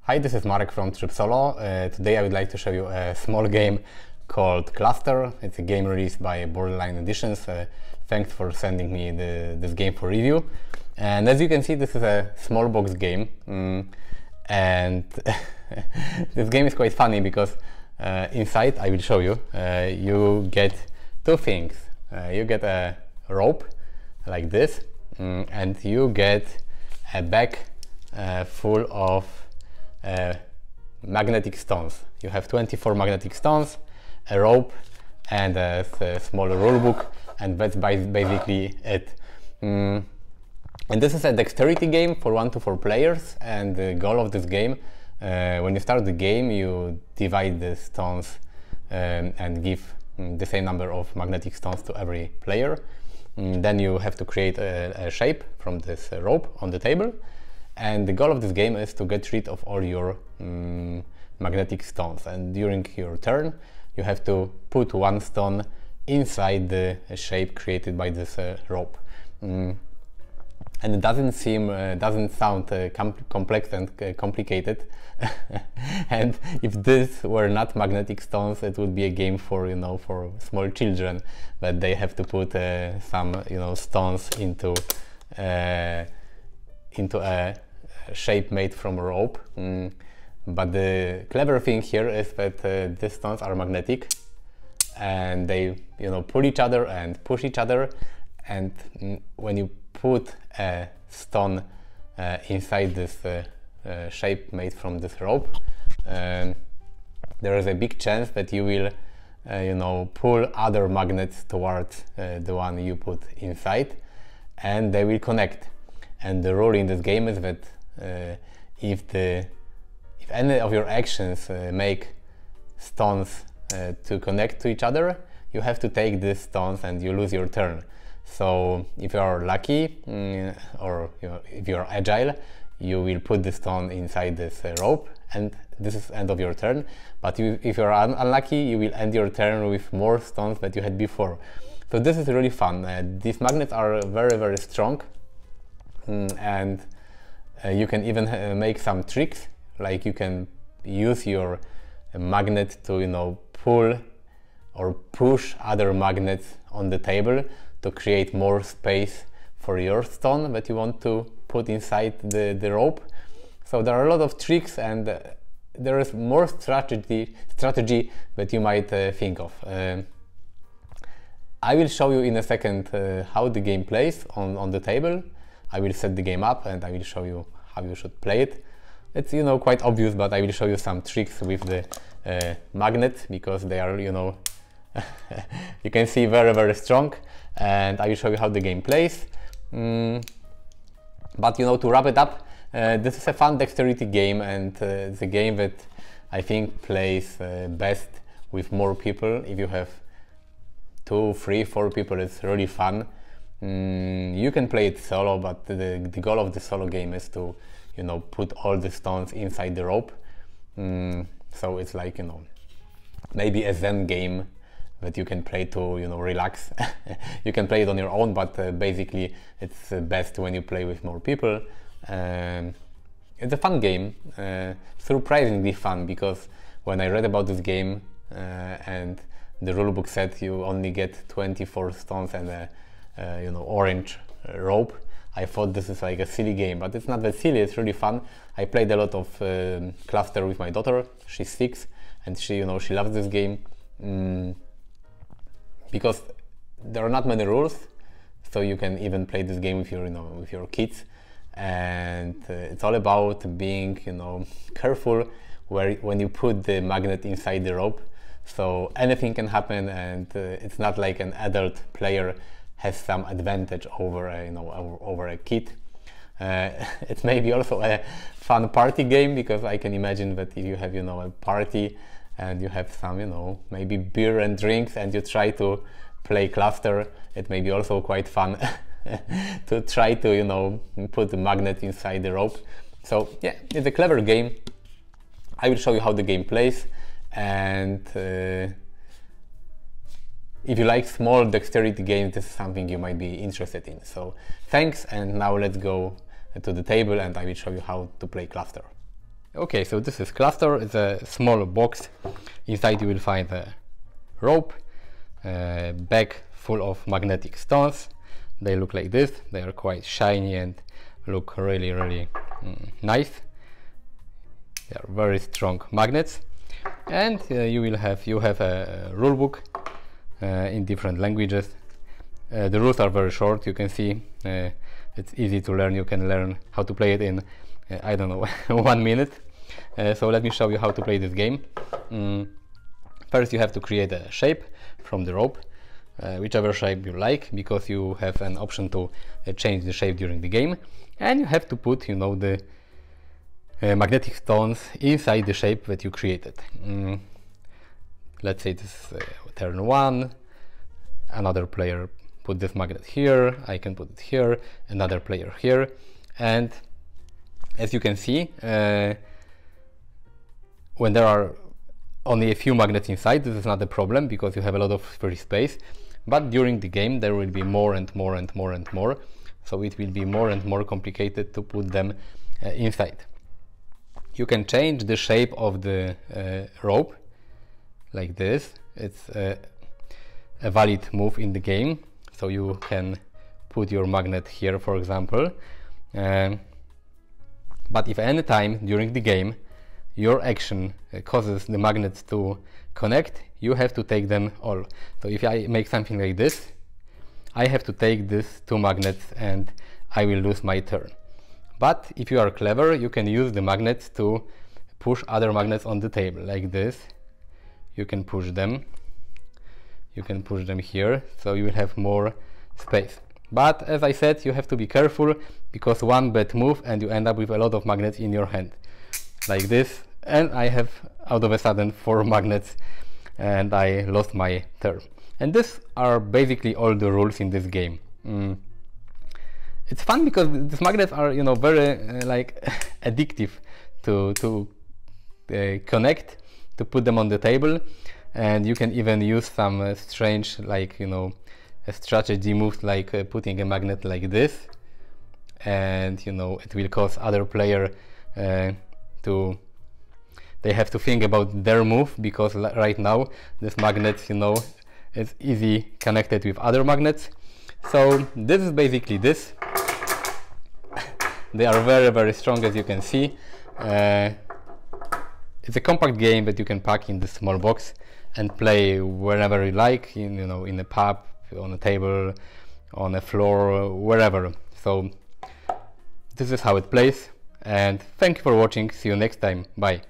Hi, this is Marek from Tryb Solo. Today I would like to show you a small game called Kluster. It's a game released by Borderline Editions. Thanks for sending me this game for review. And as you can see, this is a small box game. And this game is quite funny because inside, I will show you, you get two things. You get a rope like this, and you get a bag full of magnetic stones. You have 24 magnetic stones, a rope, and a small rule book, and that's basically it. And this is a dexterity game for 1 to 4 players, and the goal of this game, when you start the game, you divide the stones and give the same number of magnetic stones to every player. Then you have to create a shape from this rope on the table. And the goal of this game is to get rid of all your magnetic stones. And during your turn, you have to put one stone inside the shape created by this rope. And it doesn't sound complex and complicated. And if this were not magnetic stones, it would be a game for for small children, but they have to put some stones into a shape made from rope. But the clever thing here is that these stones are magnetic, and they pull each other and push each other. And when you put a stone inside this shape made from this rope, there is a big chance that you will pull other magnets towards the one you put inside, and they will connect. And the rule in this game is that if any of your actions make stones to connect to each other, you have to take these stones and you lose your turn. So if you are lucky, or if you are agile, you will put the stone inside this rope, and this is end of your turn. But if you are unlucky, you will end your turn with more stones that you had before. So this is really fun. These magnets are very, very strong. And you can even make some tricks, like you can use your magnet to pull or push other magnets on the table to create more space for your stone that you want to put inside the rope. So there are a lot of tricks, and there is more strategy that you might think of. I will show you in a second how the game plays on the table. I will set the game up and I will show you how you should play it. It's quite obvious, but I will show you some tricks with the magnet, because they are you can see very, very strong, and I will show you how the game plays. But to wrap it up, this is a fun dexterity game, and it's a game that I think plays best with more people. If you have 2, 3, 4 people, it's really fun. You can play it solo, but the goal of the solo game is to put all the stones inside the rope. So it's like maybe a Zen game that you can play to relax. You can play it on your own, but basically it's best when you play with more people. It's a fun game, surprisingly fun, because when I read about this game and the rulebook said you only get 24 stones and a orange rope, I thought this is like a silly game, but it's not that silly. It's really fun. I played a lot of Kluster with my daughter. She's 6, and she she loves this game because there are not many rules, so you can even play this game with your kids. And it's all about being careful when you put the magnet inside the rope. So anything can happen, and it's not like an adult player has some advantage over over a kid. It may be also a fun party game, because I can imagine that if you have a party and you have some maybe beer and drinks, and you try to play Kluster, it may be also quite fun to try to put the magnet inside the rope. So yeah, it's a clever game. I will show you how the game plays, and if you like small dexterity games, this is something you might be interested in. So thanks, and now let's go to the table and I will show you how to play Kluster. Okay, so this is Kluster. It's a small box. Inside you will find a rope, a bag full of magnetic stones. They look like this. They are quite shiny and look really nice. They are very strong magnets. And you have a rule book in different languages. The rules are very short. You can see it's easy to learn. You can learn how to play it in I don't know 1 minute. So let me show you how to play this game. First you have to create a shape from the rope, whichever shape you like, because you have an option to change the shape during the game, and you have to put, you know, the magnetic stones inside the shape that you created. Let's say this is turn 1, another player put this magnet here, I can put it here, another player here, and as you can see, when there are only a few magnets inside, this is not a problem because you have a lot of free space, but during the game there will be more and more and more and more, so it will be more and more complicated to put them inside. You can change the shape of the rope like this. It's a valid move in the game, so you can put your magnet here, for example, but if any time during the game your action causes the magnets to connect, you have to take them all. So if I make something like this, I have to take these 2 magnets and I will lose my turn. But if you are clever, you can use the magnets to push other magnets on the table like this. You can push them. You can push them here, so you will have more space. But as I said, you have to be careful, because one bad move and you end up with a lot of magnets in your hand like this, and I have out of a sudden 4 magnets and I lost my turn. And these are basically all the rules in this game. It's fun because these magnets are, you know, very like addictive to connect, to put them on the table, and you can even use some strange, like, you know, strategy moves, like putting a magnet like this, and, you know, it will cause other player they have to think about their move, because right now this magnet, you know, is easy connected with other magnets. So this is basically this. They are very strong, as you can see. It's a compact game that you can pack in this small box and play wherever you like, you know, in a pub, on a table, on a floor, wherever. So this is how it plays, and thank you for watching. See you next time. Bye.